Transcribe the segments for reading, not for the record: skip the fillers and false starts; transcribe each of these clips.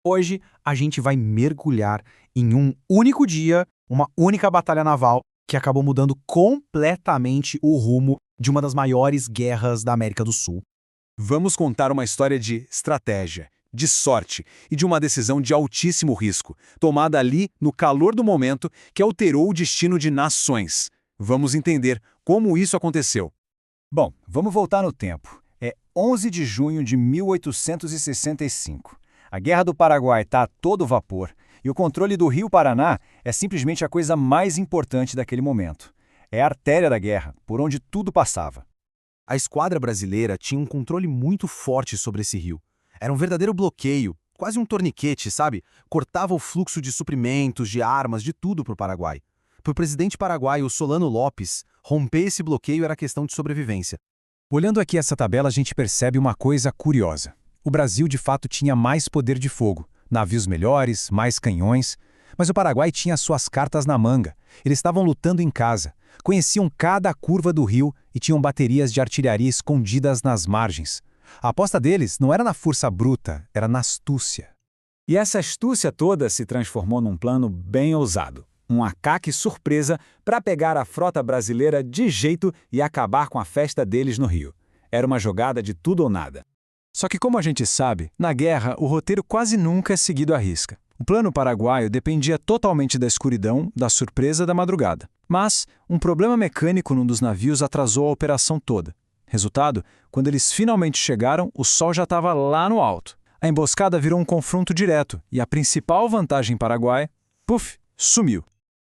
Hoje, a gente vai mergulhar em um único dia, uma única batalha naval que acabou mudando completamente o rumo de uma das maiores guerras da América do Sul. Vamos contar uma história de estratégia, de sorte e de uma decisão de altíssimo risco, tomada ali no calor do momento que alterou o destino de nações. Vamos entender como isso aconteceu. Bom, vamos voltar no tempo. É 11 de junho de 1865. A Guerra do Paraguai está a todo vapor e o controle do Rio Paraná é simplesmente a coisa mais importante daquele momento. É a artéria da guerra, por onde tudo passava. A esquadra brasileira tinha um controle muito forte sobre esse rio. Era um verdadeiro bloqueio, quase um torniquete, sabe? Cortava o fluxo de suprimentos, de armas, de tudo para o Paraguai. Para o presidente paraguaio Solano Lopes, romper esse bloqueio era questão de sobrevivência. Olhando aqui essa tabela, a gente percebe uma coisa curiosa. O Brasil, de fato, tinha mais poder de fogo, navios melhores, mais canhões, mas o Paraguai tinha suas cartas na manga. Eles estavam lutando em casa, conheciam cada curva do rio e tinham baterias de artilharia escondidas nas margens. A aposta deles não era na força bruta, era na astúcia. E essa astúcia toda se transformou num plano bem ousado. Um ataque surpresa para pegar a frota brasileira de jeito e acabar com a festa deles no Rio. Era uma jogada de tudo ou nada. Só que, como a gente sabe, na guerra o roteiro quase nunca é seguido à risca. O plano paraguaio dependia totalmente da escuridão, da surpresa da madrugada. Mas um problema mecânico num dos navios atrasou a operação toda. Resultado, quando eles finalmente chegaram, o sol já estava lá no alto. A emboscada virou um confronto direto e a principal vantagem paraguaia, sumiu.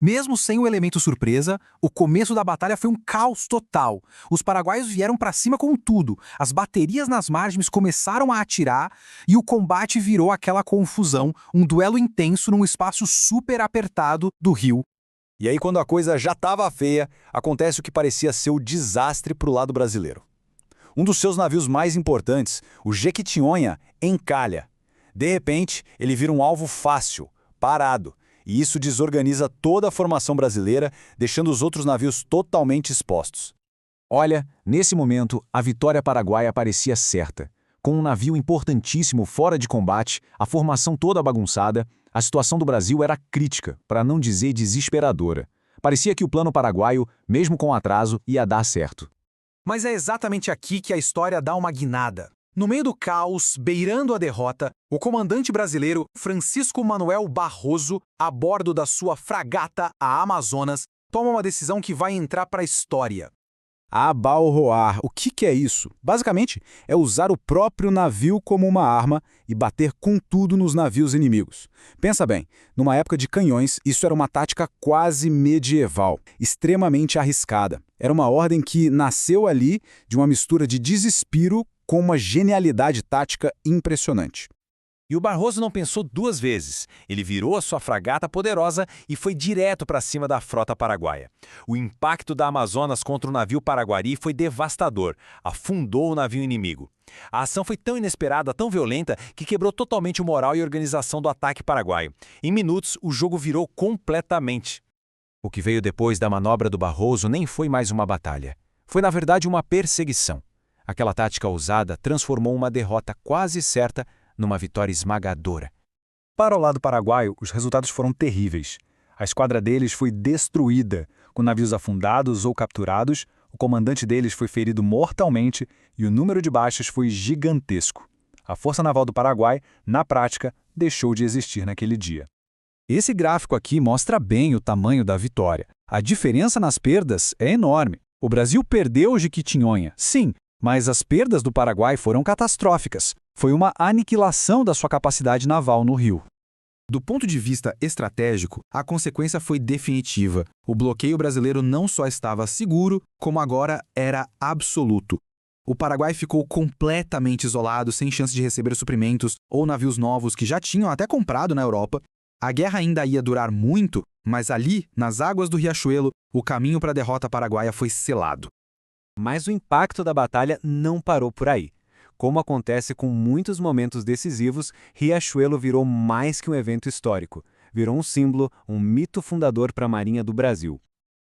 Mesmo sem o elemento surpresa, o começo da batalha foi um caos total. Os paraguaios vieram para cima com tudo, as baterias nas margens começaram a atirar e o combate virou aquela confusão, um duelo intenso num espaço super apertado do rio. E aí, quando a coisa já estava feia, acontece o que parecia ser o desastre para o lado brasileiro. Um dos seus navios mais importantes, o Jequitinhonha, encalha. De repente, ele vira um alvo fácil, parado. E isso desorganiza toda a formação brasileira, deixando os outros navios totalmente expostos. Olha, nesse momento, a vitória paraguaia parecia certa. Com um navio importantíssimo fora de combate, a formação toda bagunçada, a situação do Brasil era crítica, para não dizer desesperadora. Parecia que o plano paraguaio, mesmo com atraso, ia dar certo. Mas é exatamente aqui que a história dá uma guinada. No meio do caos, beirando a derrota, o comandante brasileiro Francisco Manuel Barroso, a bordo da sua fragata, a Amazonas, toma uma decisão que vai entrar para a história. Abalroar. O que é isso? Basicamente, é usar o próprio navio como uma arma e bater com tudo nos navios inimigos. Pensa bem, numa época de canhões, isso era uma tática quase medieval, extremamente arriscada. Era uma ordem que nasceu ali de uma mistura de desespero com uma genialidade tática impressionante. E o Barroso não pensou duas vezes. Ele virou a sua fragata poderosa e foi direto para cima da frota paraguaia. O impacto da Amazonas contra o navio Paraguari foi devastador. Afundou o navio inimigo. A ação foi tão inesperada, tão violenta, que quebrou totalmente o moral e organização do ataque paraguaio. Em minutos, o jogo virou completamente. O que veio depois da manobra do Barroso nem foi mais uma batalha. Foi, na verdade, uma perseguição. Aquela tática ousada transformou uma derrota quase certa numa vitória esmagadora. Para o lado paraguaio, os resultados foram terríveis. A esquadra deles foi destruída, com navios afundados ou capturados, o comandante deles foi ferido mortalmente e o número de baixas foi gigantesco. A Força Naval do Paraguai, na prática, deixou de existir naquele dia. Esse gráfico aqui mostra bem o tamanho da vitória. A diferença nas perdas é enorme. O Brasil perdeu o Jequitinhonha, sim, mas as perdas do Paraguai foram catastróficas. Foi uma aniquilação da sua capacidade naval no Rio. Do ponto de vista estratégico, a consequência foi definitiva. O bloqueio brasileiro não só estava seguro, como agora era absoluto. O Paraguai ficou completamente isolado, sem chance de receber suprimentos ou navios novos que já tinham até comprado na Europa. A guerra ainda ia durar muito, mas ali, nas águas do Riachuelo, o caminho para a derrota paraguaia foi selado. Mas o impacto da batalha não parou por aí. Como acontece com muitos momentos decisivos, Riachuelo virou mais que um evento histórico. Virou um símbolo, um mito fundador para a Marinha do Brasil.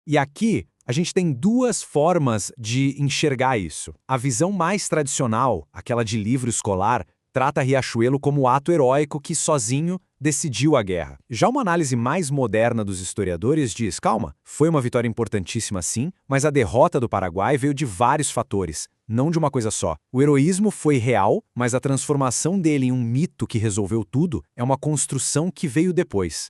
E aqui, a gente tem duas formas de enxergar isso. A visão mais tradicional, aquela de livro escolar, trata Riachuelo como o ato heróico que, sozinho, decidiu a guerra. Já uma análise mais moderna dos historiadores diz, calma, foi uma vitória importantíssima sim, mas a derrota do Paraguai veio de vários fatores, não de uma coisa só. O heroísmo foi real, mas a transformação dele em um mito que resolveu tudo é uma construção que veio depois.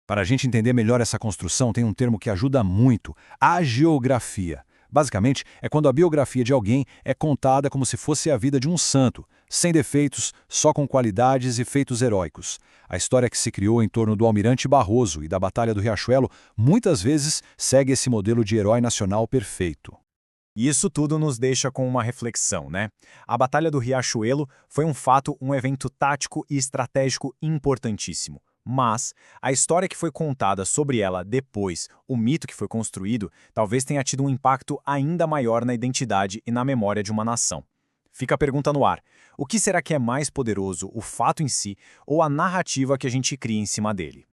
Para a gente entender melhor essa construção, tem um termo que ajuda muito: hagiografia. Basicamente, é quando a biografia de alguém é contada como se fosse a vida de um santo, sem defeitos, só com qualidades e feitos heróicos. A história que se criou em torno do Almirante Barroso e da Batalha do Riachuelo muitas vezes segue esse modelo de herói nacional perfeito. E isso tudo nos deixa com uma reflexão, né? A Batalha do Riachuelo foi um evento tático e estratégico importantíssimo. Mas a história que foi contada sobre ela depois, o mito que foi construído, talvez tenha tido um impacto ainda maior na identidade e na memória de uma nação. Fica a pergunta no ar: o que será que é mais poderoso, o fato em si ou a narrativa que a gente cria em cima dele?